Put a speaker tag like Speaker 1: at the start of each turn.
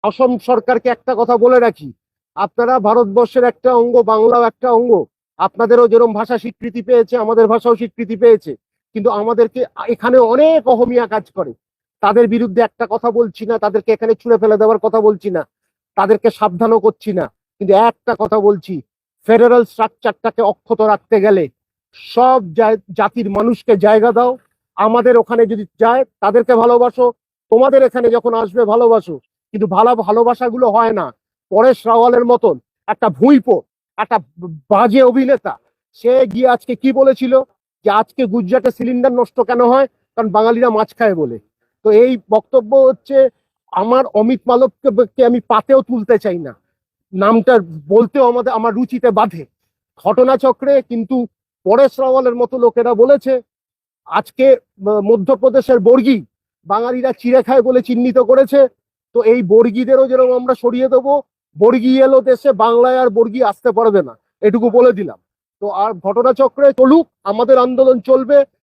Speaker 1: অসম সরকারকে একটা কথা বলে রাখি, আপনারা ভারতবর্ষের একটা অঙ্গ, বাংলাও একটা অঙ্গ। আপনাদেরও যেরকম ভাষা স্বীকৃতি পেয়েছে, আমাদের ভাষাও স্বীকৃতি পেয়েছে, কিন্তু আমাদেরকে এখানে অনেক অহমিয়া কাজ করে। তাদের বিরুদ্ধে একটা কথা বলছি না, তাদেরকে এখানে ছুঁড়ে ফেলে দেওয়ার কথা বলছি না, তাদেরকে সাবধানও করছি না, কিন্তু একটা কথা বলছি, ফেডারেল স্ট্রাকচারটাকে অক্ষত রাখতে গেলে সব জাতির মানুষকে জায়গা দাও। আমাদের ওখানে যদি যায় তাদেরকে ভালোবাসো, তোমাদের এখানে যখন আসবে ভালোবাসো, কিন্তু ভালোবাসাগুলো হয় না পরেশ রাওয়ালের মতন একটা ভুঁইপো, একটা বাজে অভিনেতা। সে গিয়ে আজকে কি বলেছিল, যে আজকে গুজরাটে সিলিন্ডার নষ্ট কেন হয়, কারণ বাঙালিরা মাছ খায় বলে। তো এই বক্তব্য হচ্ছে, আমার অমিত মালবকে আমি পাতেও তুলতে চাই না, নামটা বলতেও আমার রুচিতে বাধে ঘটনাচক্রে। কিন্তু পরেশ রাওয়ালের মতো লোকেরা বলেছে আজকে মধ্যপ্রদেশের বর্গী বাঙালিরা চিড়ে খায় বলে চিহ্নিত করেছে। তো এই বর্গীদেরও যেরকম আমরা সরিয়ে দেবো, বর্গী এলো দেশে, বাংলায় আর বর্গী আসতে পারবে না, এটুকু বলে দিলাম। তো আর ঘটনাচক্রে চলুক, আমাদের আন্দোলন চলবে।